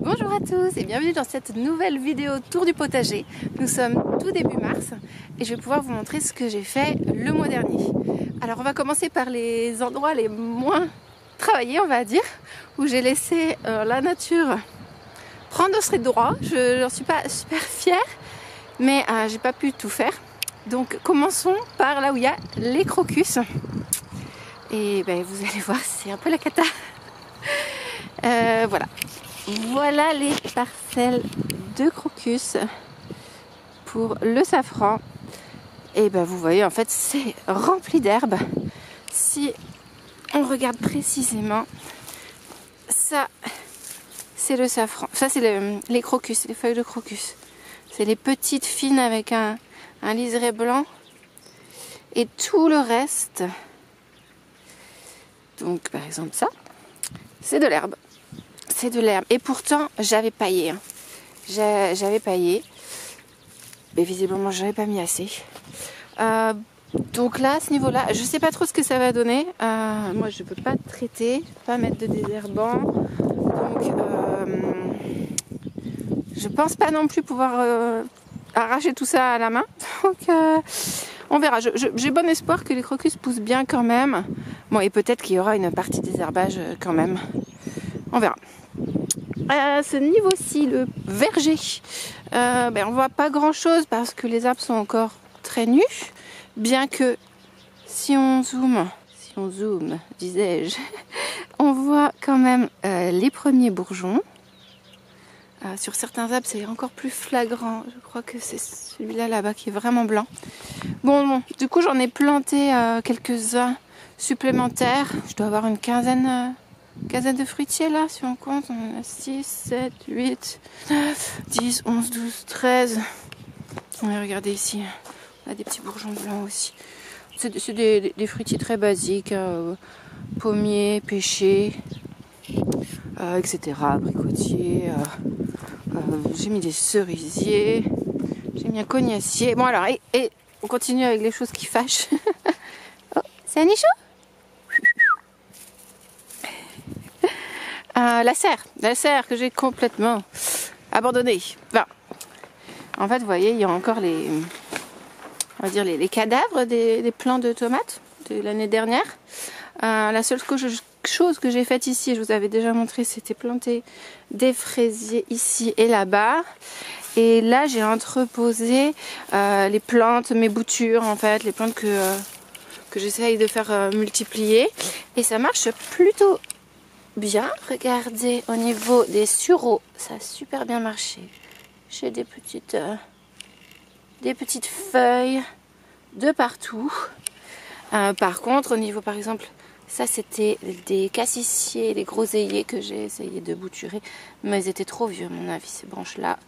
Bonjour à tous et bienvenue dans cette nouvelle vidéo tour du potager. Nous sommes tout début mars et je vais pouvoir vous montrer ce que j'ai fait le mois dernier. Alors on va commencer par les endroits les moins travaillés, on va dire, où j'ai laissé la nature prendre ses droits. Je n'en suis pas super fière, mais j'ai pas pu tout faire. Donc commençons par là où il y a les crocus. Et ben, vous allez voir, c'est un peu la cata. Voilà. Voilà les parcelles de crocus pour le safran. Et ben vous voyez, en fait c'est rempli d'herbe. Si on regarde précisément, ça c'est le safran. Ça c'est les crocus, les feuilles de crocus. C'est les petites fines avec un liseré blanc. Et tout le reste, donc par exemple ça, c'est de l'herbe. C'est de l'herbe. Et pourtant, j'avais paillé. J'avais paillé. Mais visiblement, je n'avais pas mis assez. Donc là, à ce niveau-là, je ne sais pas trop ce que ça va donner. Moi, je ne peux pas traiter, pas mettre de désherbant. Donc, je ne pense pas non plus pouvoir arracher tout ça à la main. Donc, on verra. J'ai bon espoir que les crocus poussent bien quand même. Bon, et peut-être qu'il y aura une partie désherbage quand même. On verra. À ce niveau-ci, le verger, on voit pas grand-chose parce que les arbres sont encore très nus. Bien que si on zoome, disais-je, on voit quand même les premiers bourgeons. Sur certains arbres, c'est encore plus flagrant. Je crois que c'est celui-là là-bas qui est vraiment blanc. Bon, du coup, j'en ai planté quelques-uns supplémentaires. Je dois avoir une quinzaine de fruitiers là, si on compte. On a 6, 7, 8, 9, 10, 11, 12, 13. Regardez ici, on a des petits bourgeons blancs aussi. C'est des fruitiers très basiques, pommiers, pêchers, etc. Abricotiers. J'ai mis des cerisiers, j'ai mis un cognacier. Bon alors, et on continue avec les choses qui fâchent. Oh, c'est un nichon? La serre que j'ai complètement abandonnée. Enfin, en fait, vous voyez, il y a encore les cadavres des plants de tomates de l'année dernière. La seule chose que j'ai faite ici, je vous avais déjà montré, c'était planter des fraisiers ici et là-bas. Et là, j'ai entreposé les plantes, mes boutures en fait, les plantes que j'essaye de faire multiplier. Et ça marche plutôt bien. Regardez au niveau des sureaux, ça a super bien marché. J'ai des petites feuilles de partout. Par contre, au niveau par exemple, ça c'était des cassissiers, des groseilliers que j'ai essayé de bouturer, mais ils étaient trop vieux à mon avis, ces branches là.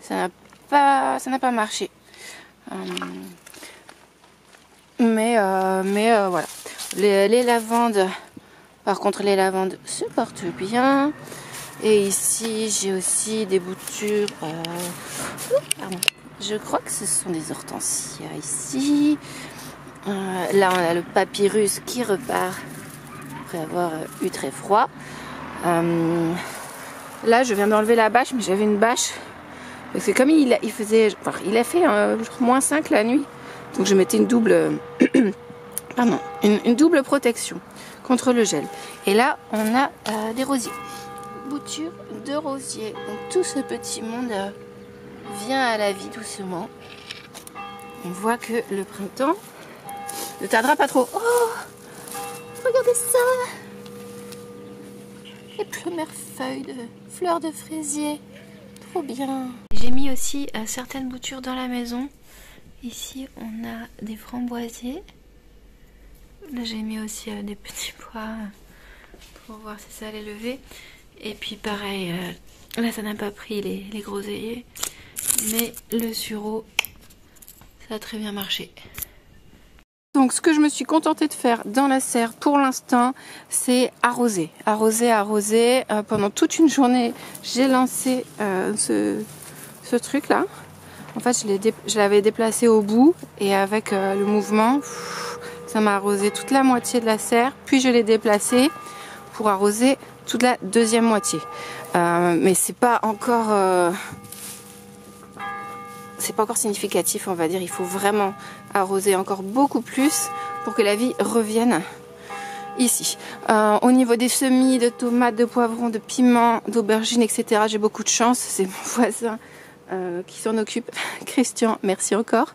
Ça n'a pas marché. Mais voilà. Les lavandes. Par contre, les lavandes se portent bien. Et ici, j'ai aussi des boutures. Pardon. Je crois que ce sont des hortensias ici. Là, on a le papyrus qui repart après avoir eu très froid. Là, je viens d'enlever la bâche, mais j'avais une bâche. Parce que comme il a fait -5 la nuit. Donc, je mettais une double protection contre le gel. Et là, on a des rosiers. Bouture de rosiers. Donc tout ce petit monde vient à la vie doucement. On voit que le printemps ne tardera pas trop. Oh, regardez ça! Les premières feuilles de fleurs de fraisier. Trop bien. J'ai mis aussi certaines boutures dans la maison. Ici, on a des framboisiers. Là, j'ai mis aussi des petits pois pour voir si ça allait lever. Et puis pareil, là ça n'a pas pris les groseilliers, mais le sureau, ça a très bien marché. Donc ce que je me suis contentée de faire dans la serre pour l'instant, c'est arroser. Arroser. Pendant toute une journée, j'ai lancé ce truc là. En fait, je l'avais déplacé au bout et avec le mouvement, ça m'a arrosé toute la moitié de la serre. Puis je l'ai déplacé pour arroser toute la deuxième moitié. Mais c'est pas encore significatif, on va dire. Il faut vraiment arroser encore beaucoup plus pour que la vie revienne ici. Au niveau des semis de tomates, de poivrons, de piments, d'aubergines, etc., j'ai beaucoup de chance. C'est mon voisin qui s'en occupe. Christian, merci encore.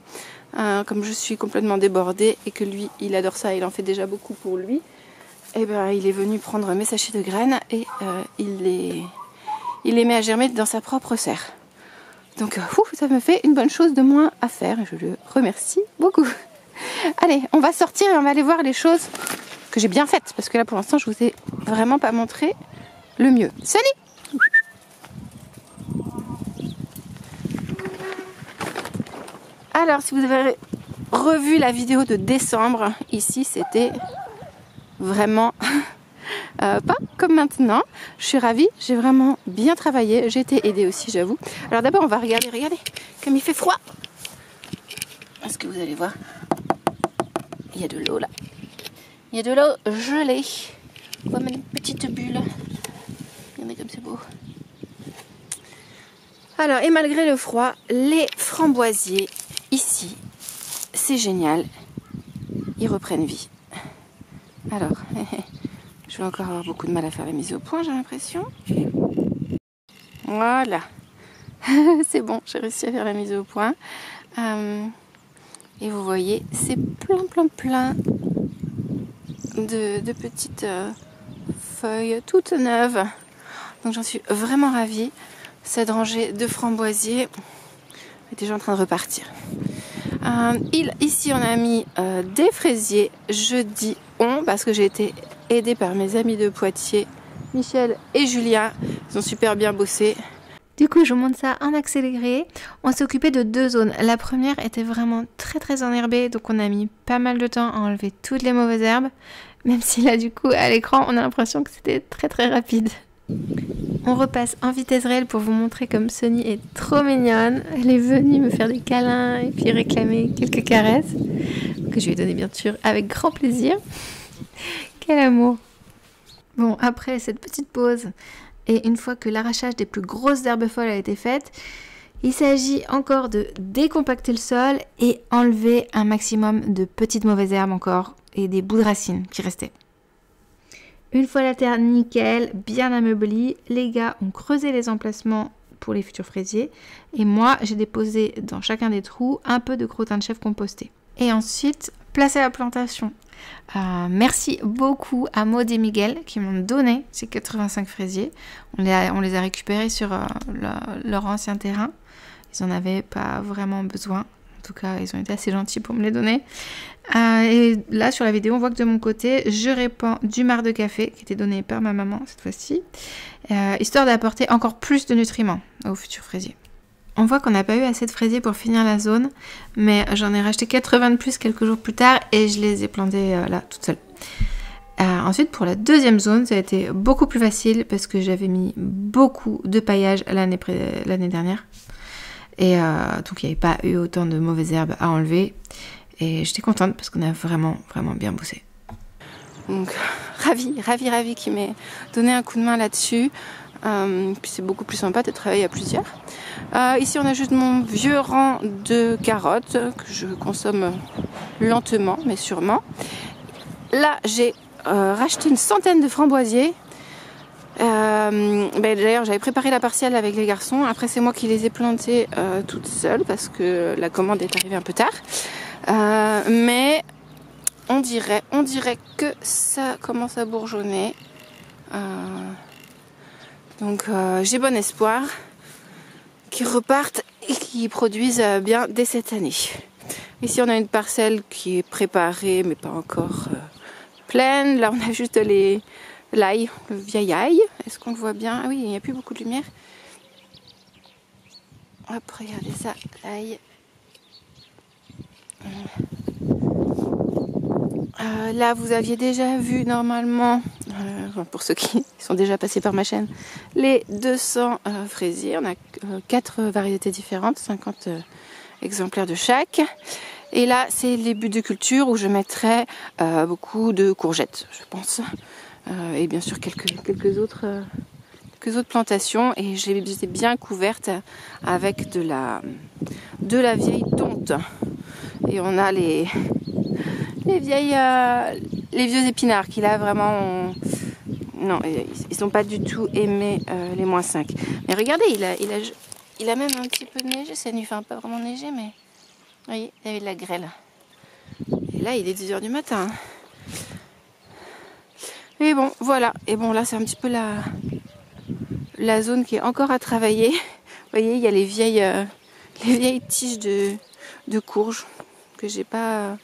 Comme je suis complètement débordée et que lui, il adore ça, il en fait déjà beaucoup pour lui, et ben, il est venu prendre mes sachets de graines et il les met à germer dans sa propre serre. Donc ça me fait une bonne chose de moins à faire et je le remercie beaucoup. Allez, on va sortir et on va aller voir les choses que j'ai bien faites, parce que là pour l'instant je vous ai vraiment pas montré le mieux. Salut! Alors si vous avez revu la vidéo de décembre, ici c'était vraiment pas comme maintenant. Je suis ravie, j'ai vraiment bien travaillé, j'ai été aidée aussi, j'avoue. Alors d'abord on va regarder, regardez comme il fait froid. Est-ce que vous allez voir? Il y a de l'eau là. Il y a de l'eau gelée. On va mettre une petite bulle. Regardez comme c'est beau. Alors, et malgré le froid, les framboisiers, ici, c'est génial. Ils reprennent vie. Alors, je vais encore avoir beaucoup de mal à faire la mise au point, j'ai l'impression. Voilà. C'est bon, j'ai réussi à faire la mise au point. Et vous voyez, c'est plein de petites feuilles toutes neuves. Donc j'en suis vraiment ravie. Cette rangée de framboisiers est déjà en train de repartir. Ici on a mis des fraisiers. Je dis on parce que j'ai été aidée par mes amis de Poitiers, Michel et Julien. Ils ont super bien bossé. Du coup, je vous montre ça en accéléré. On s'est occupé de 2 zones. La première était vraiment très enherbée, donc on a mis pas mal de temps à enlever toutes les mauvaises herbes. Même si là, du coup, à l'écran, on a l'impression que c'était très rapide. On repasse en vitesse réelle pour vous montrer comme Sonny est trop mignonne. Elle est venue me faire des câlins et puis réclamer quelques caresses, que je lui ai donné bien sûr avec grand plaisir. Quel amour! Bon, après cette petite pause, et une fois que l'arrachage des plus grosses herbes folles a été fait, il s'agit encore de décompacter le sol et enlever un maximum de petites mauvaises herbes encore et des bouts de racines qui restaient. Une fois la terre nickel, bien ameublie, les gars ont creusé les emplacements pour les futurs fraisiers et moi j'ai déposé dans chacun des trous un peu de crottin de chèvre composté. Et ensuite, place à la plantation. Merci beaucoup à Maud et Miguel qui m'ont donné ces 85 fraisiers. On les a récupérés sur leur ancien terrain. Ils n'en avaient pas vraiment besoin. En tout cas, ils ont été assez gentils pour me les donner. Et là, sur la vidéo, on voit que de mon côté, je répands du marc de café qui était donné par ma maman cette fois-ci, histoire d'apporter encore plus de nutriments aux futurs fraisiers. On voit qu'on n'a pas eu assez de fraisiers pour finir la zone, mais j'en ai racheté 80 de plus quelques jours plus tard et je les ai plantés là, toute seule. Ensuite, pour la deuxième zone, ça a été beaucoup plus facile parce que j'avais mis beaucoup de paillage l'année dernière. Et donc, il n'y avait pas eu autant de mauvaises herbes à enlever. Et j'étais contente parce qu'on a vraiment bien bossé. Donc, ravie qu'il m'ait donné un coup de main là-dessus. Puis c'est beaucoup plus sympa de travailler à plusieurs. Ici on a juste mon vieux rang de carottes que je consomme lentement mais sûrement. Là j'ai racheté une centaine de framboisiers. D'ailleurs j'avais préparé la partielle avec les garçons. Après c'est moi qui les ai plantés toute seule parce que la commande est arrivée un peu tard. Mais on dirait que ça commence à bourgeonner. Donc j'ai bon espoir qu'ils repartent et qu'ils produisent bien dès cette année. Ici on a une parcelle qui est préparée mais pas encore pleine. Là on a juste l'ail, le vieil ail. Est-ce qu'on le voit bien? Ah oui, il n'y a plus beaucoup de lumière. Hop, regardez ça, l'ail. Là vous aviez déjà vu normalement, pour ceux qui sont déjà passés par ma chaîne, les 200 fraisiers. On a 4 variétés différentes, 50 exemplaires de chaque. Et là c'est les buts de culture où je mettrai beaucoup de courgettes je pense. Et bien sûr quelques autres autres plantations et je les ai bien couvertes avec de la vieille tonte. Et on a les vieux épinards qui là vraiment non, ils sont pas du tout aimés les -5. Mais regardez, il a même un petit peu neigé cette nuit, enfin pas vraiment neigé, mais vous voyez, il y avait de la grêle. Et là il est 10 h du matin. Et bon, voilà. Et bon, là c'est un petit peu la zone qui est encore à travailler. Vous voyez, il y a les vieilles tiges de courge que j'ai pas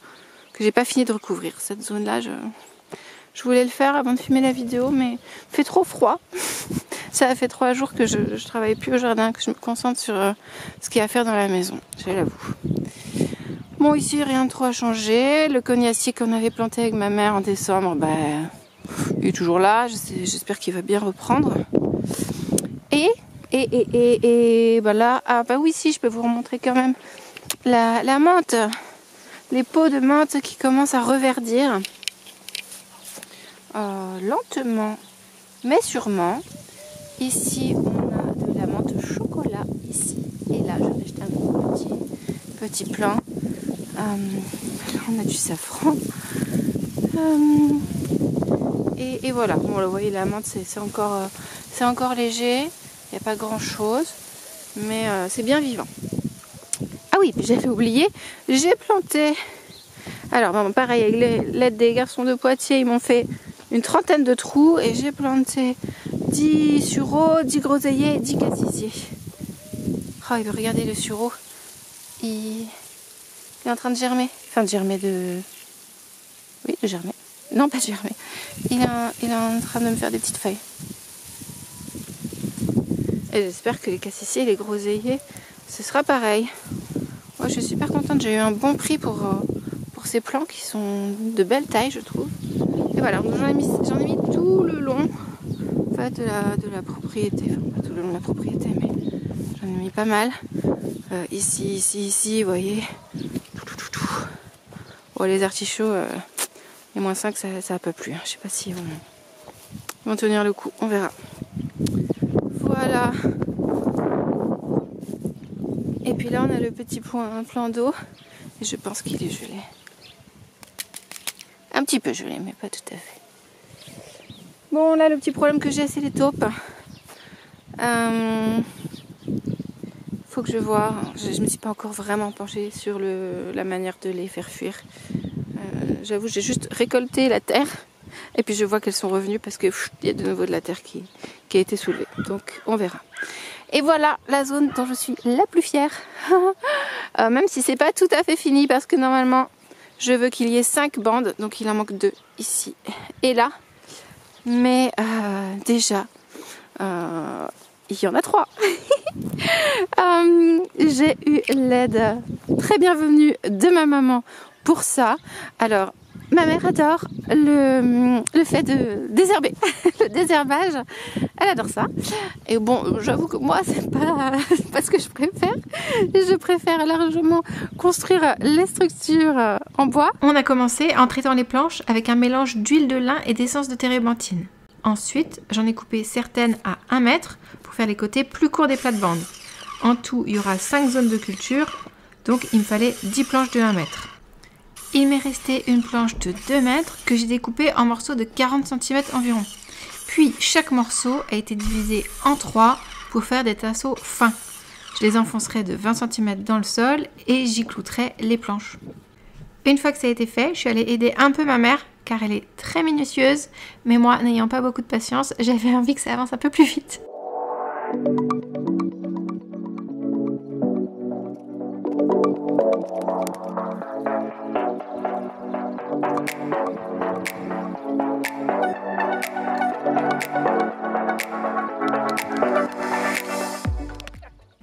fini de recouvrir. Cette zone là, je voulais le faire avant de filmer la vidéo, mais il fait trop froid. Ça a fait 3 jours que je travaille plus au jardin, que je me concentre sur ce qu'il y a à faire dans la maison, je l'avoue. Bon, ici rien de trop à changer. Le cognacier qu'on avait planté avec ma mère en décembre, il est toujours là. J'espère qu'il va bien reprendre. Et là, oui, si, je peux vous remontrer quand même la menthe. Les pots de menthe qui commencent à reverdir. Lentement, mais sûrement. Ici, on a de la menthe chocolat. Ici et là, j'en ai acheté un petit plant. Là, on a du safran. Et voilà. Bon, là, vous voyez, la menthe, c'est encore léger. Il n'y a pas grand chose, mais c'est bien vivant. Ah oui, j'avais oublié, j'ai planté. Alors, bon, pareil, avec l'aide des garçons de Poitiers, ils m'ont fait une 30aine de trous et j'ai planté 10 sureaux, 10 groseilliers et 10 cassissiers. Oh, regardez le sureau. Il est en train de germer. Enfin, de germer de... Oui, de germer. Non, pas de germer. Il est en train de me faire des petites feuilles. Et j'espère que les cassissiers et les groseilliers, ce sera pareil. Moi, je suis super contente. J'ai eu un bon prix pour ces plants qui sont de belle taille, je trouve. Et voilà, j'en ai mis tout le long de la propriété. Enfin, pas tout le long de la propriété, mais j'en ai mis pas mal. Ici, vous voyez. Bon, les artichauts, les -5, ça ne peut plus. Je sais pas si ils vont tenir le coup. On verra. Voilà. Et puis là, on a le petit plan d'eau. Et je pense qu'il est gelé. Un petit peu gelé, mais pas tout à fait. Bon, là, le petit problème que j'ai, c'est les taupes. Faut que je vois. Je me suis pas encore vraiment penchée sur la manière de les faire fuir. J'avoue, j'ai juste récolté la terre. Et puis je vois qu'elles sont revenues parce que y a de nouveau de la terre qui a été soulevée. Donc on verra. Et voilà la zone dont je suis la plus fière. Même si c'est pas tout à fait fini parce que normalement je veux qu'il y ait 5 bandes. Donc il en manque 2 ici et là. Mais déjà il y en a 3. J'ai eu l'aide très bienvenue de ma maman pour ça. Alors ma mère adore le fait de désherber, le désherbage, elle adore ça. Et bon, j'avoue que moi, c'est pas ce que je préfère. Je préfère largement construire les structures en bois. On a commencé en traitant les planches avec un mélange d'huile de lin et d'essence de térébenthine. Ensuite, j'en ai coupé certaines à 1 mètre pour faire les côtés plus courts des plates-bandes. En tout, il y aura 5 zones de culture, donc il me fallait 10 planches de 1 mètre. Il m'est resté une planche de 2 mètres que j'ai découpée en morceaux de 40 cm environ. Puis chaque morceau a été divisé en 3 pour faire des tasseaux fins. Je les enfoncerai de 20 cm dans le sol et j'y clouterai les planches. Une fois que ça a été fait, je suis allée aider un peu ma mère car elle est très minutieuse. Mais moi, n'ayant pas beaucoup de patience, j'avais envie que ça avance un peu plus vite.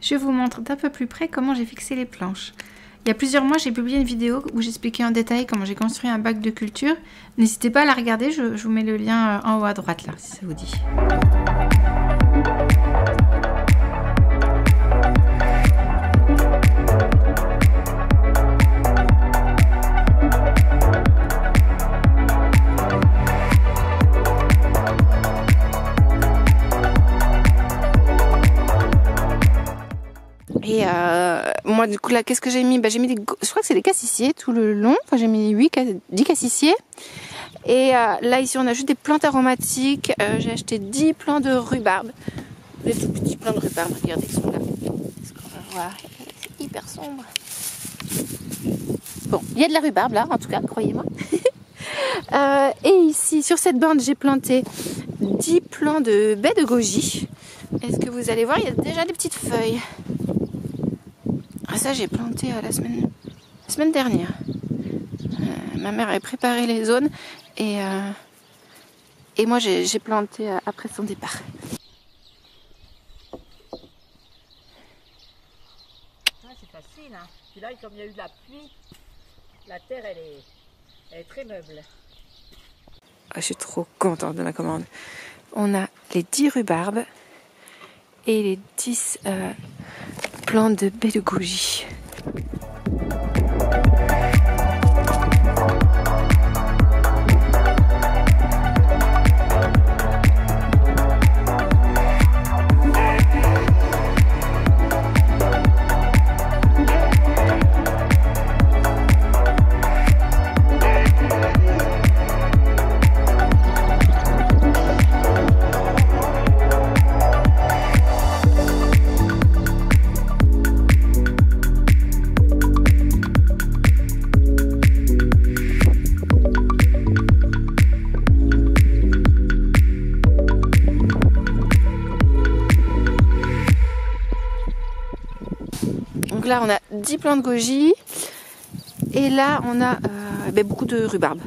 Je vous montre d'un peu plus près comment j'ai fixé les planches. Il y a plusieurs mois, j'ai publié une vidéo où j'expliquais en détail comment j'ai construit un bac de culture. N'hésitez pas à la regarder, je vous mets le lien en haut à droite là, si ça vous dit. Et moi du coup là qu'est-ce que j'ai mis? J'ai mis je crois que c'est des cassissiers tout le long. Enfin j'ai mis 10 cassissiers. Et là ici on a juste des plantes aromatiques. J'ai acheté 10 plants de rhubarbe. Des tout petits plants de rhubarbe, regardez, ils sont là. Est-ce qu'on va voir? C'est hyper sombre. Bon, il y a de la rhubarbe là en tout cas, croyez-moi. Et ici sur cette bande j'ai planté 10 plants de baies de goji. Est-ce que vous allez voir, il y a déjà des petites feuilles. Ah ça j'ai planté la semaine dernière. Ma mère avait préparé les zones et moi j'ai planté après son départ. C'est facile, hein. Puis là, comme il y a eu de la pluie, la terre elle est très meuble. Je suis trop contente de ma commande. On a les 10 rhubarbes et les 10 plantes de baies de goji. Donc là on a 10 plants de goji et là on a beaucoup de rhubarbe.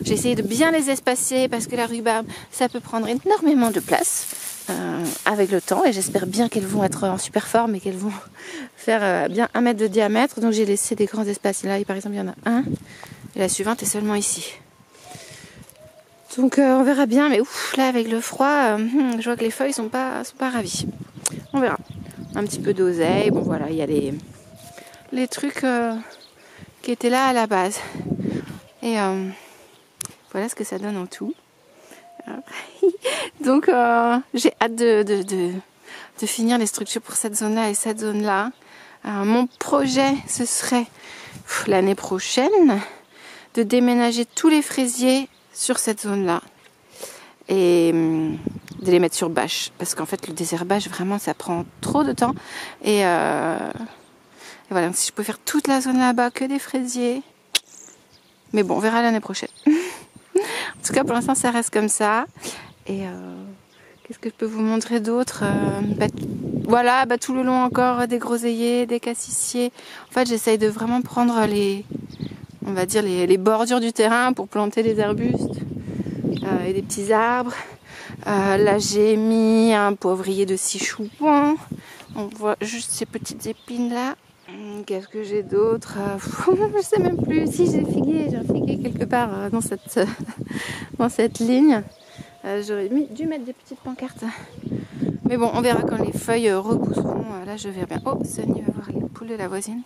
J'ai essayé de bien les espacer parce que la rhubarbe ça peut prendre énormément de place avec le temps et j'espère bien qu'elles vont être en super forme et qu'elles vont faire bien 1 mètre de diamètre. Donc j'ai laissé des grands espaces. Là par exemple il y en a un et la suivante est seulement ici. Donc on verra bien, mais ouf, là avec le froid je vois que les feuilles sont pas ravies. On verra. Un petit peu d'oseille, bon voilà, il y a les trucs qui étaient là à la base. Et voilà ce que ça donne en tout. Donc j'ai hâte de finir les structures pour cette zone-là et cette zone-là. Mon projet, ce serait l'année prochaine de déménager tous les fraisiers sur cette zone-là. Et de les mettre sur bâche. Parce qu'en fait, le désherbage, vraiment, ça prend trop de temps. Et voilà, si je peux faire toute la zone là-bas, que des fraisiers. Mais bon, on verra l'année prochaine. En tout cas, pour l'instant, ça reste comme ça. Et qu'est-ce que je peux vous montrer d'autre? Voilà, tout le long encore, des groseilliers, des cassissiers. En fait, j'essaye de vraiment prendre on va dire, les bordures du terrain pour planter des arbustes et des petits arbres. Là, j'ai mis un poivrier de 6 chouans. On voit juste ces petites épines là. Qu'est-ce que j'ai d'autre? Je sais même plus. Si j'ai un figuier quelque part dans cette ligne. J'aurais dû mettre des petites pancartes. Mais bon, on verra quand les feuilles repousseront. Là, je verrai bien. Oh, Sonny va voir les poules de la voisine.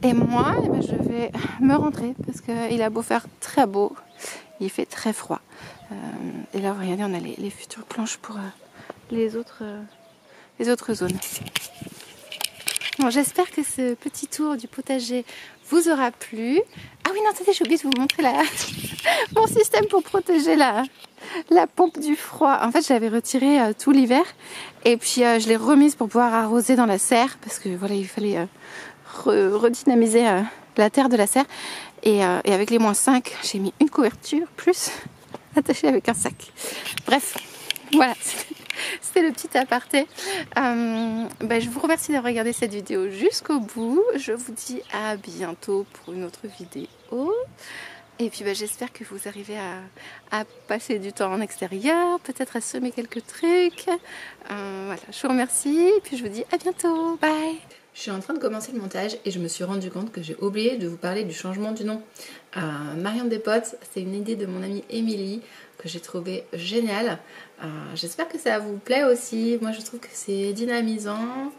Et moi, je vais me rentrer parce qu'il a beau faire très beau, il fait très froid. Et là, regardez, on a les futures planches pour les autres zones. Bon, j'espère que ce petit tour du potager vous aura plu. Ah oui, non, attendez, j'ai oublié de vous montrer mon système pour protéger la pompe du froid. En fait, je l'avais retirée tout l'hiver et puis je l'ai remise pour pouvoir arroser dans la serre parce que voilà, il fallait redynamiser la terre de la serre. Et avec les -5, j'ai mis une couverture plus attachée avec un sac. Bref, voilà. C'était le petit aparté. Je vous remercie d'avoir regardé cette vidéo jusqu'au bout. Je vous dis à bientôt pour une autre vidéo. Et puis j'espère que vous arrivez à passer du temps en extérieur, peut-être à semer quelques trucs. Voilà, je vous remercie et puis je vous dis à bientôt. Bye. Je suis en train de commencer le montage et je me suis rendu compte que j'ai oublié de vous parler du changement du nom. Marion Despotes, c'est une idée de mon amie Émilie que j'ai trouvé géniale. J'espère que ça vous plaît aussi. Moi je trouve que c'est dynamisant.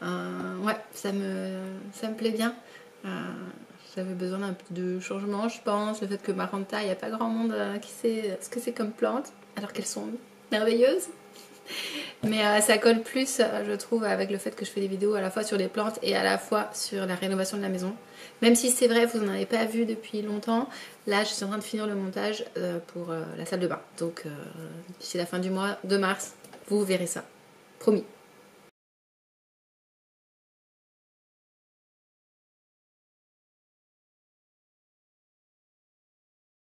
Ouais, ça me plaît bien. J'avais besoin d'un peu de changement, je pense. Le fait que Maranta, il n'y a pas grand monde qui sait ce que c'est comme plante, alors qu'elles sont merveilleuses. Mais ça colle plus, je trouve, avec le fait que je fais des vidéos à la fois sur les plantes et à la fois sur la rénovation de la maison. Même si c'est vrai, vous n'en avez pas vu depuis longtemps. Là, je suis en train de finir le montage pour la salle de bain. Donc, d'ici la fin du mois de mars, vous verrez ça. Promis.